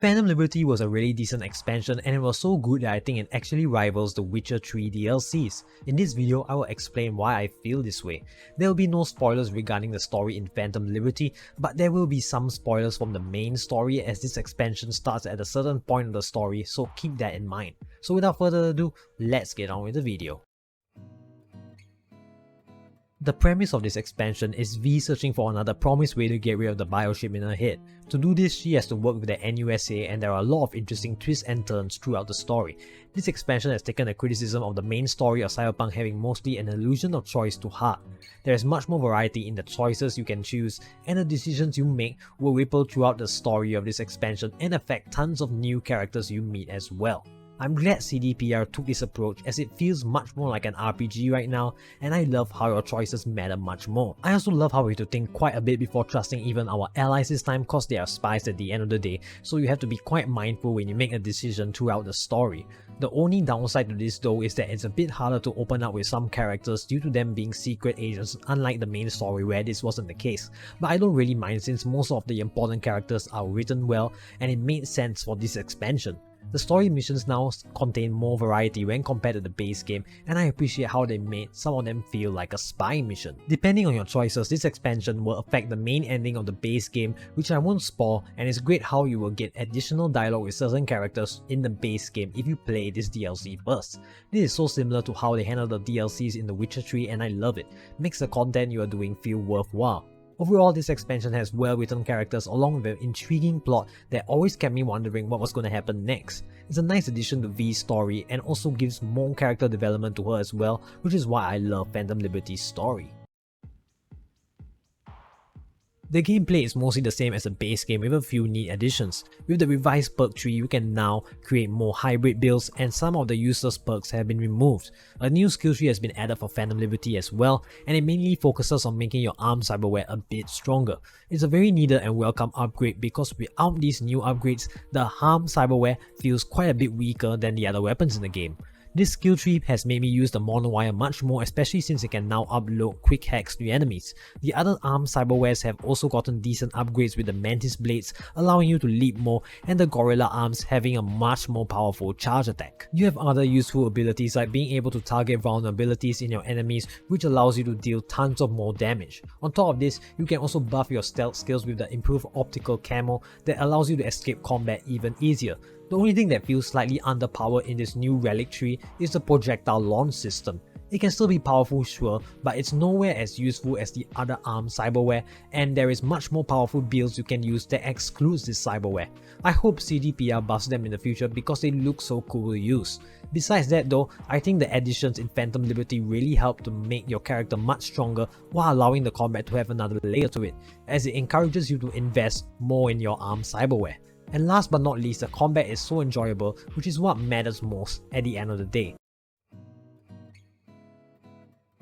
Phantom Liberty was a really decent expansion and it was so good that I think it actually rivals the Witcher 3 DLCs. In this video, I will explain why I feel this way. There will be no spoilers regarding the story in Phantom Liberty, but there will be some spoilers from the main story as this expansion starts at a certain point of the story, so keep that in mind. So without further ado, let's get on with the video. The premise of this expansion is V searching for another promised way to get rid of the biochip in her head. To do this, she has to work with the NUSA and there are a lot of interesting twists and turns throughout the story. This expansion has taken the criticism of the main story of Cyberpunk having mostly an illusion of choice to heart. There is much more variety in the choices you can choose, and the decisions you make will ripple throughout the story of this expansion and affect tons of new characters you meet as well. I'm glad CDPR took this approach as it feels much more like an RPG right now, and I love how your choices matter much more. I also love how we have to think quite a bit before trusting even our allies this time cause they are spies at the end of the day, so you have to be quite mindful when you make a decision throughout the story. The only downside to this though is that it's a bit harder to open up with some characters due to them being secret agents, unlike the main story where this wasn't the case. But I don't really mind since most of the important characters are written well and it made sense for this expansion. The story missions now contain more variety when compared to the base game, and I appreciate how they made some of them feel like a spy mission. Depending on your choices, this expansion will affect the main ending of the base game, which I won't spoil, and it's great how you will get additional dialogue with certain characters in the base game if you play this DLC first. This is so similar to how they handle the DLCs in The Witcher 3 and I love it. Makes the content you are doing feel worthwhile. Overall, this expansion has well-written characters along with an intriguing plot that always kept me wondering what was going to happen next. It's a nice addition to V's story and also gives more character development to her as well, which is why I love Phantom Liberty's story. The gameplay is mostly the same as the base game with a few neat additions. With the revised perk tree, you can now create more hybrid builds and some of the useless perks have been removed. A new skill tree has been added for Phantom Liberty as well, and it mainly focuses on making your arm cyberware a bit stronger. It's a very needed and welcome upgrade because without these new upgrades, the arm cyberware feels quite a bit weaker than the other weapons in the game. This skill tree has made me use the monowire much more, especially since it can now upload quick hacks to enemies. The other arm cyberwares have also gotten decent upgrades with the mantis blades allowing you to leap more and the gorilla arms having a much more powerful charge attack. You have other useful abilities like being able to target vulnerabilities in your enemies, which allows you to deal tons of more damage. On top of this, you can also buff your stealth skills with the improved optical camo that allows you to escape combat even easier. The only thing that feels slightly underpowered in this new relic tree is the projectile launch system. It can still be powerful, sure, but it's nowhere as useful as the other ARM cyberware, and there is much more powerful builds you can use that excludes this cyberware. I hope CDPR buffs them in the future because they look so cool to use. Besides that though, I think the additions in Phantom Liberty really help to make your character much stronger while allowing the combat to have another layer to it, as it encourages you to invest more in your ARM cyberware. And last but not least, the combat is so enjoyable, which is what matters most at the end of the day.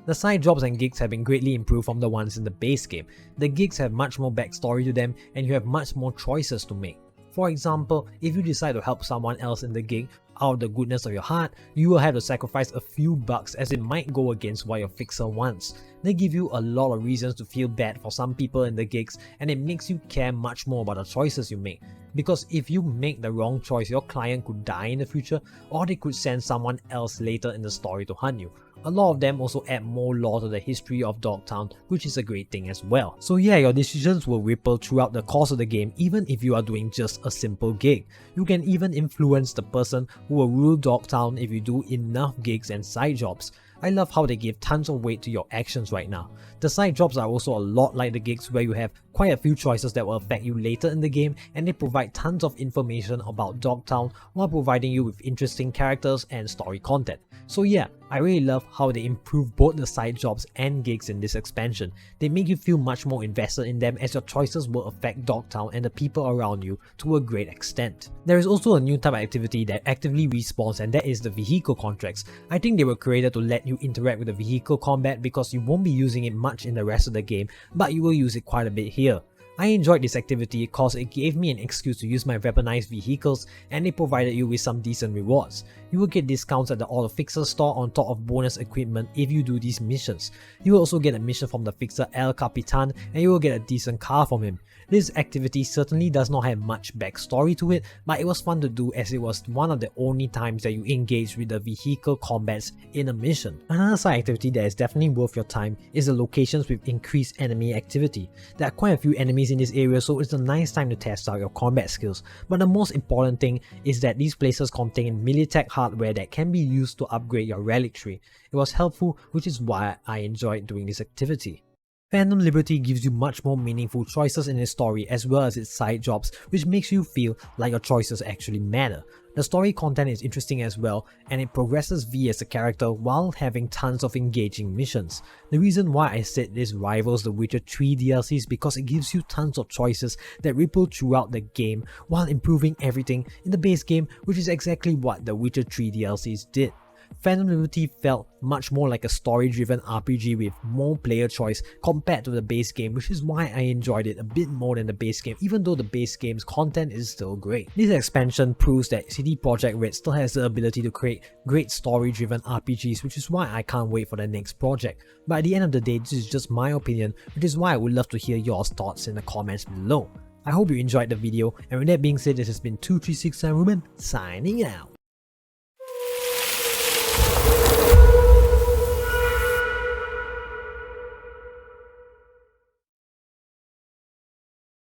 The side jobs and gigs have been greatly improved from the ones in the base game. The gigs have much more backstory to them and you have much more choices to make. For example, if you decide to help someone else in the gig out of the goodness of your heart, you will have to sacrifice a few bucks as it might go against what your fixer wants. They give you a lot of reasons to feel bad for some people in the gigs, and it makes you care much more about the choices you make. Because if you make the wrong choice, your client could die in the future, or they could send someone else later in the story to hunt you. A lot of them also add more lore to the history of Dogtown, which is a great thing as well. So yeah, your decisions will ripple throughout the course of the game even if you are doing just a simple gig. You can even influence the person who will rule Dogtown if you do enough gigs and side jobs. I love how they give tons of weight to your actions right now. The side jobs are also a lot like the gigs where you have quite a few choices that will affect you later in the game, and they provide tons of information about Dogtown while providing you with interesting characters and story content. So yeah, I really love how they improve both the side jobs and gigs in this expansion. They make you feel much more invested in them as your choices will affect Dogtown and the people around you to a great extent. There is also a new type of activity that actively respawns, and that is the vehicle contracts. I think they were created to let you interact with the vehicle combat because you won't be using it much in the rest of the game, but you will use it quite a bit here. I enjoyed this activity cause it gave me an excuse to use my weaponized vehicles, and it provided you with some decent rewards. You will get discounts at the Auto Fixer store on top of bonus equipment if you do these missions. You will also get a mission from the fixer El Capitan, and you will get a decent car from him. This activity certainly does not have much backstory to it, but it was fun to do as it was one of the only times that you engage with the vehicle combats in a mission. Another side activity that is definitely worth your time is the locations with increased enemy activity. There are quite a few enemies in this area, so it's a nice time to test out your combat skills. But the most important thing is that these places contain Militech hardware that can be used to upgrade your relic tree. It was helpful, which is why I enjoyed doing this activity. Phantom Liberty gives you much more meaningful choices in its story as well as its side jobs, which makes you feel like your choices actually matter. The story content is interesting as well, and it progresses V as a character while having tons of engaging missions. The reason why I said this rivals the Witcher 3 DLC is because it gives you tons of choices that ripple throughout the game while improving everything in the base game, which is exactly what the Witcher 3 DLCs did. Phantom Liberty felt much more like a story-driven RPG with more player choice compared to the base game, which is why I enjoyed it a bit more than the base game, even though the base game's content is still great. This expansion proves that CD Projekt Red still has the ability to create great story-driven RPGs, which is why I can't wait for the next project. But at the end of the day, this is just my opinion, which is why I would love to hear your thoughts in the comments below. I hope you enjoyed the video, and with that being said, this has been 2367 Ruben signing out.